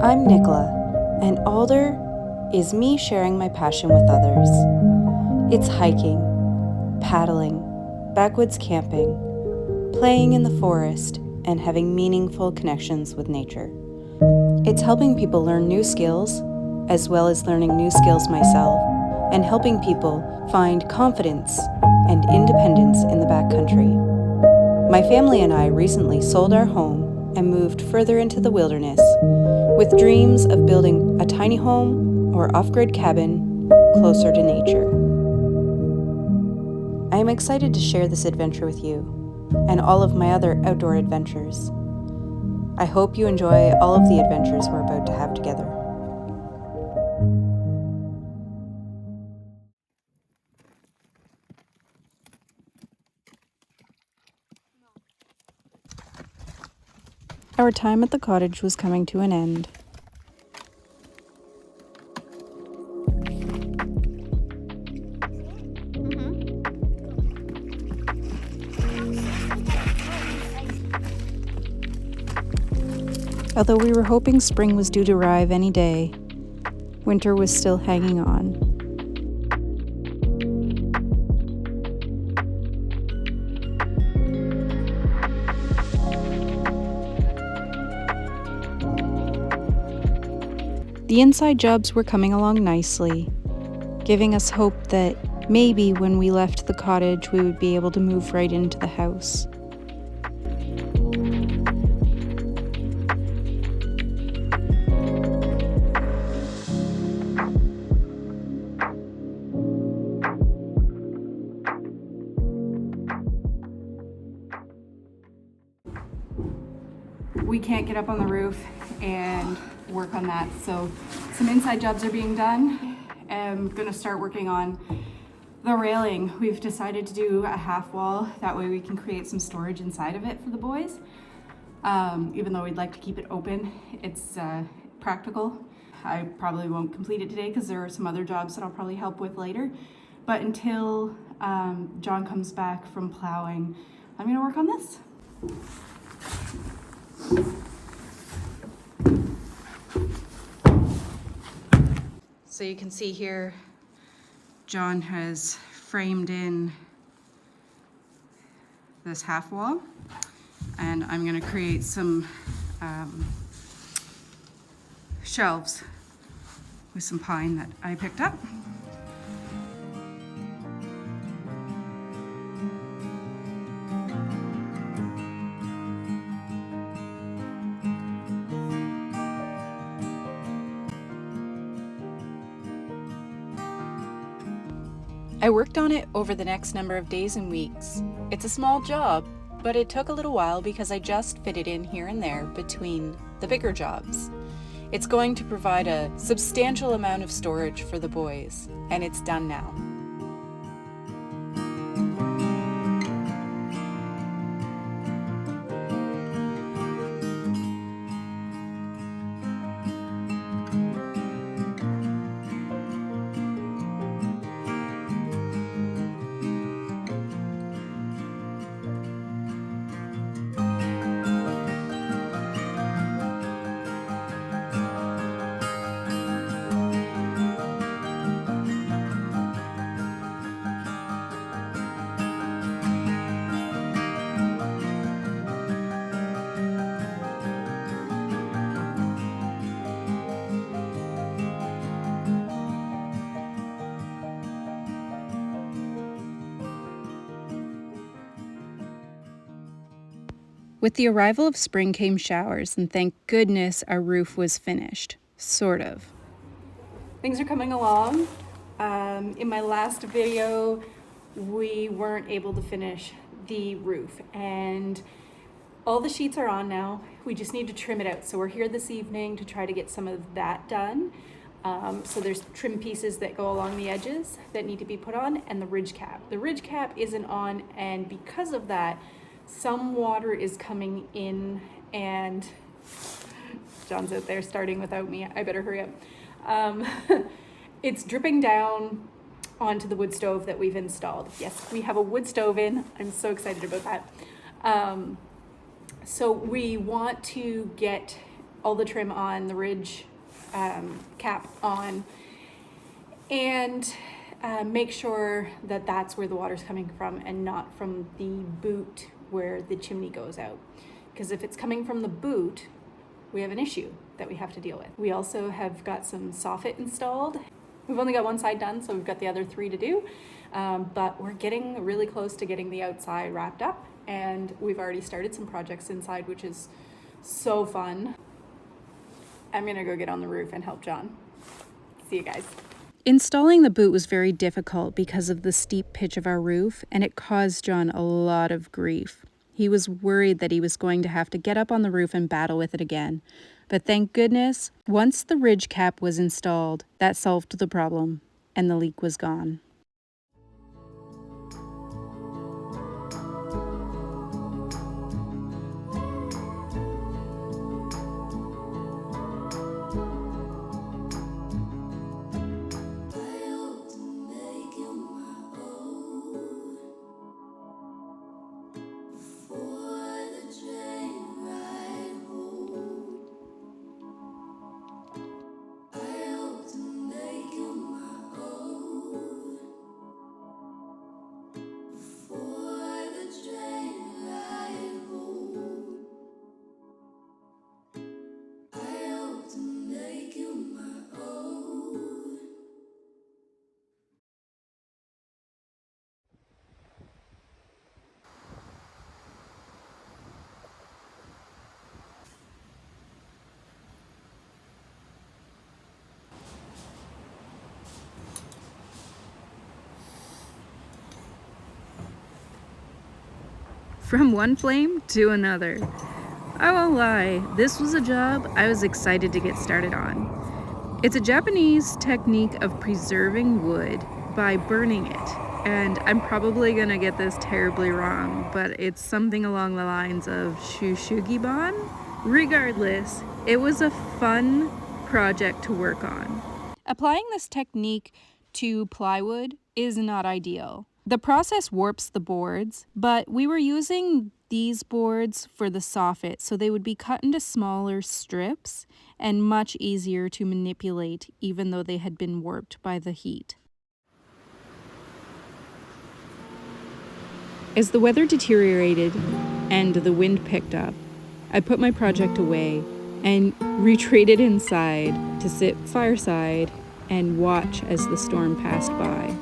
I'm Nicola, and Alder is me sharing my passion with others. It's hiking, paddling, backwoods camping, playing in the forest, and having meaningful connections with nature. It's helping people learn new skills, as well as learning new skills myself, and helping people find confidence and independence in the backcountry. My family and I recently sold our home and moved further into the wilderness, with dreams of building a tiny home or off-grid cabin closer to nature. I am excited to share this adventure with you and all of my other outdoor adventures. I hope you enjoy all of the adventures we're about to have together. Our time at the cottage was coming to an end. Although we were hoping spring was due to arrive any day, winter was still hanging on. The inside jobs were coming along nicely, giving us hope that maybe when we left the cottage we would be able to move right into the house. We can't get up on the roof and work on that, so some inside jobs are being done. I'm gonna start working on the railing. We've decided to do a half wall, that way we can create some storage inside of it for the boys. Even though we'd like to keep it open, it's practical. I probably won't complete it today because there are some other jobs that I'll probably help with later, but until John comes back from plowing, I'm gonna work on this. So you can see here, John has framed in this half wall, and I'm going to create some shelves with some pine that I picked up. I worked on it over the next number of days and weeks. It's a small job, but it took a little while because I just fit it in here and there between the bigger jobs. It's going to provide a substantial amount of storage for the boys, and it's done now. With the arrival of spring came showers, and thank goodness our roof was finished, sort of. Things are coming along. In my last video, we weren't able to finish the roof, and all the sheets are on now. We just need to trim it out. So we're here this evening to try to get some of that done. So there's trim pieces that go along the edges that need to be put on, and the ridge cap. The ridge cap isn't on, and because of that, some water is coming in, and John's out there starting without me. I better hurry up. It's dripping down onto the wood stove that we've installed. Yes, we have a wood stove in. I'm so excited about that. So we want to get all the trim on, the ridge cap on, and make sure that that's where the water's coming from and not from the boot where the chimney goes out. Because if it's coming from the boot, we have an issue that we have to deal with. We also have got some soffit installed. We've only got one side done, so we've got the other 3 to do. But we're getting really close to getting the outside wrapped up, and we've already started some projects inside, which is so fun. I'm gonna go get on the roof and help John. See you guys. Installing the boot was very difficult because of the steep pitch of our roof, and it caused John a lot of grief. He was worried that he was going to have to get up on the roof and battle with it again. But thank goodness, once the ridge cap was installed, that solved the problem, and the leak was gone. From one flame to another. I won't lie, this was a job I was excited to get started on. It's a Japanese technique of preserving wood by burning it. And I'm probably gonna get this terribly wrong, but it's something along the lines of shou. Regardless, it was a fun project to work on. Applying this technique to plywood is not ideal. The process warps the boards, but we were using these boards for the soffit, so they would be cut into smaller strips and much easier to manipulate, even though they had been warped by the heat. As the weather deteriorated and the wind picked up, I put my project away and retreated inside to sit fireside and watch as the storm passed by.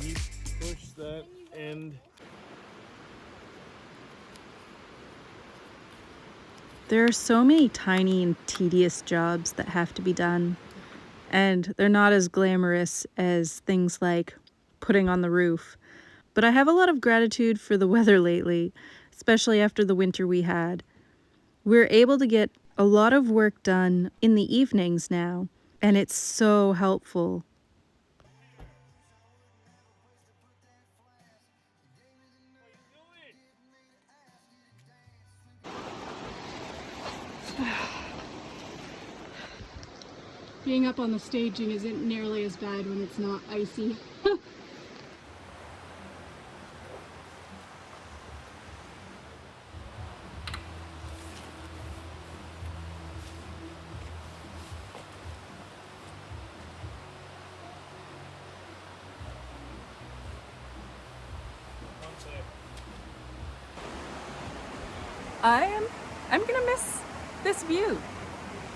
You push that end. There are so many tiny and tedious jobs that have to be done, and they're not as glamorous as things like putting on the roof. But I have a lot of gratitude for the weather lately, especially after the winter we had. We're able to get a lot of work done in the evenings now, and it's so helpful. Being up on the staging isn't nearly as bad when it's not icy. I'm gonna miss this view.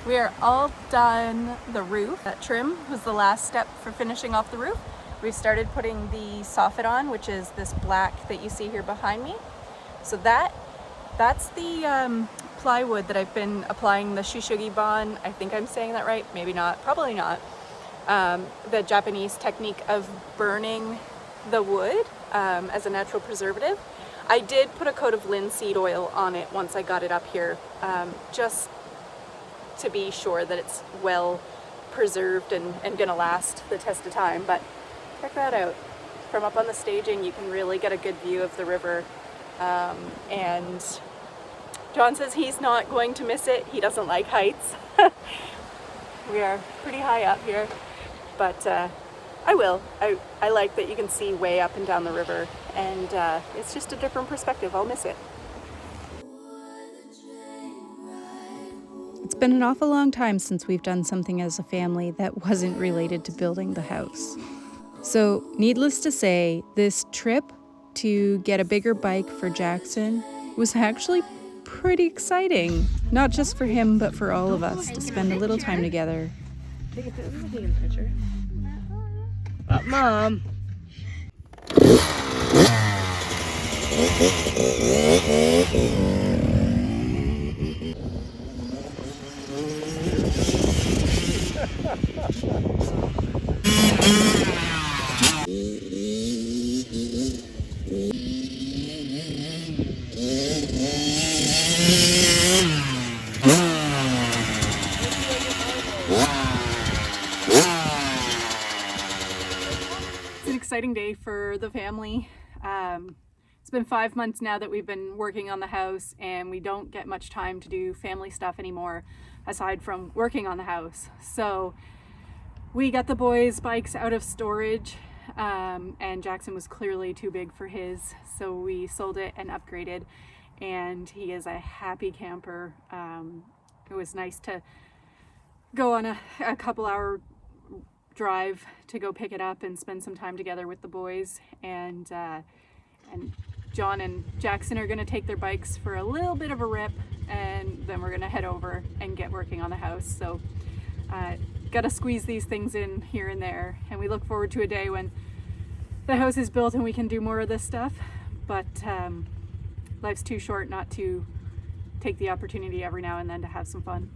We are all done the roof. That trim was the last step for finishing off the roof. We've started putting the soffit on, which is this black that you see here behind me. So that's the plywood that I've been applying the shou bond. I think I'm saying that right, maybe not, probably not. The Japanese technique of burning the wood as a natural preservative. I did put a coat of linseed oil on it once I got it up here, just to be sure that it's well preserved and gonna last the test of time. But check that out. From up on the staging, you can really get a good view of the river. And John says he's not going to miss it. He doesn't like heights. We are pretty high up here, but I will. I like that you can see way up and down the river, and it's just a different perspective. I'll miss it. It's been an awful long time since we've done something as a family that wasn't related to building the house. So, needless to say, this trip to get a bigger bike for Jackson was actually pretty exciting. Not just for him, but for all of us to spend a little time together. Take a picture. Mom. It's an exciting day for the family. It's been 5 months now that we've been working on the house, and we don't get much time to do family stuff anymore aside from working on the house. So we got the boys' bikes out of storage, and Jackson was clearly too big for his, so we sold it and upgraded, and he is a happy camper. It was nice to go on a couple hour drive to go pick it up and spend some time together with the boys, and John and Jackson are going to take their bikes for a little bit of a rip, and then we're going to head over and get working on the house. So got to squeeze these things in here and there, and we look forward to a day when the house is built and we can do more of this stuff, but life's too short not to take the opportunity every now and then to have some fun.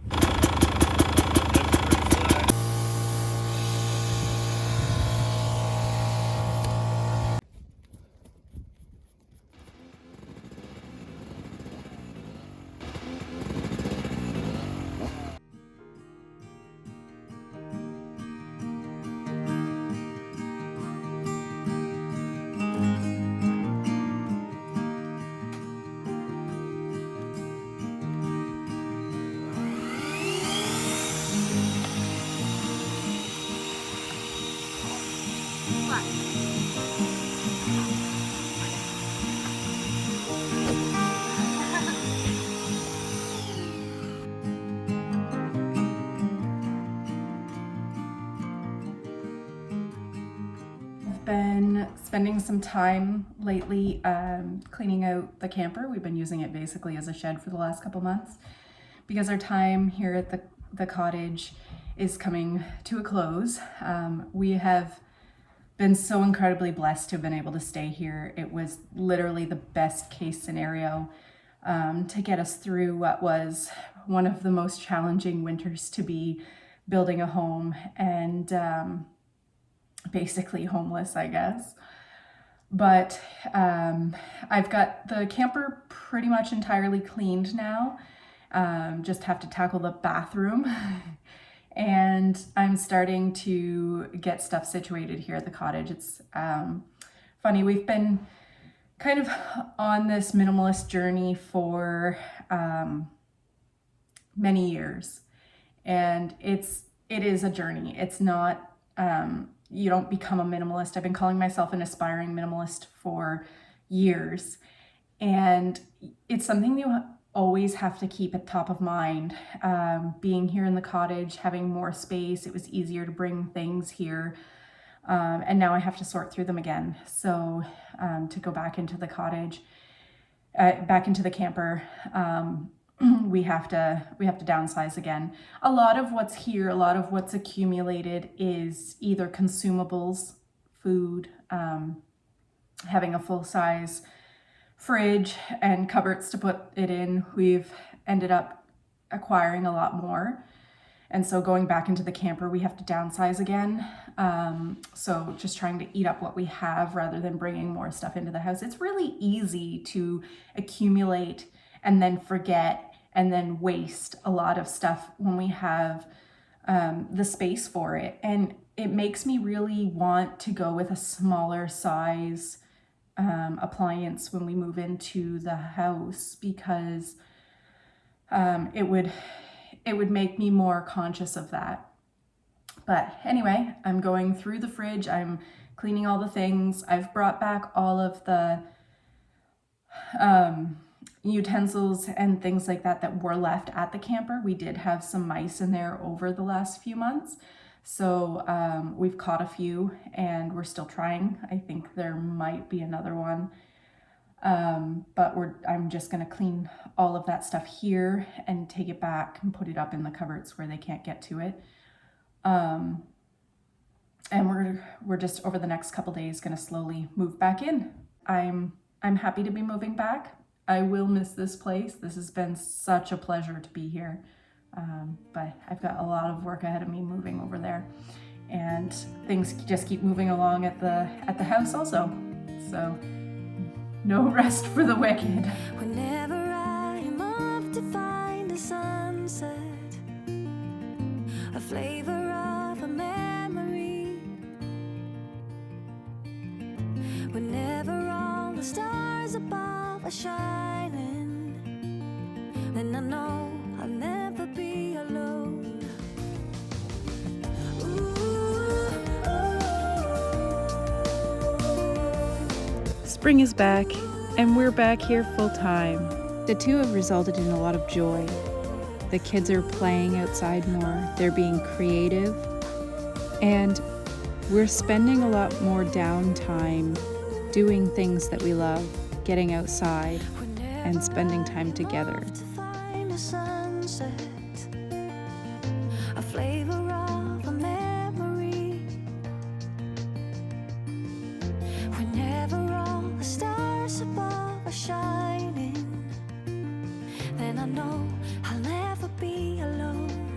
Been spending some time lately cleaning out the camper. We've been using it basically as a shed for the last couple months because our time here at the cottage is coming to a close. We have been so incredibly blessed to have been able to stay here. It was literally the best case scenario to get us through what was one of the most challenging winters to be building a home and basically homeless, I guess. But I've got the camper pretty much entirely cleaned now. Just have to tackle the bathroom. And I'm starting to get stuff situated here at the cottage. It's funny, we've been kind of on this minimalist journey for many years. And it is a journey. It's not you don't become a minimalist. I've been calling myself an aspiring minimalist for years. And it's something you always have to keep at top of mind. Being here in the cottage, having more space, it was easier to bring things here. And now I have to sort through them again. So to go back into the cottage, back into the camper, we have to downsize again. A lot of what's here, a lot of what's accumulated is either consumables, food, having a full-size fridge and cupboards to put it in. We've ended up acquiring a lot more. And so going back into the camper, we have to downsize again. So just trying to eat up what we have rather than bringing more stuff into the house. It's really easy to accumulate and then forget and then waste a lot of stuff when we have the space for it. And it makes me really want to go with a smaller size appliance when we move into the house, because it would make me more conscious of that. But anyway, I'm going through the fridge. I'm cleaning all the things. I've brought back all of the utensils and things like that were left at the camper. We did have some mice in there over the last few months. So we've caught a few and we're still trying. I think there might be another one. But I'm just going to clean all of that stuff here and take it back and put it up in the cupboards where they can't get to it. And we're just over the next couple days going to slowly move back in. I'm happy to be moving back. I will miss this place. This has been such a pleasure to be here. But I've got a lot of work ahead of me moving over there, and things just keep moving along at the house also. So no rest for the wicked. Whenever I'm off to find a sunset, a flavor of a memory, whenever all the stars above are shining, then I know I'll never be alone. Spring is back, and we're back here full time. The two have resulted in a lot of joy. The kids are playing outside more, they're being creative, and we're spending a lot more downtime doing things that we love, getting outside and spending time together. A flavor of a memory, whenever all the stars above are shining, then I know I'll never be alone.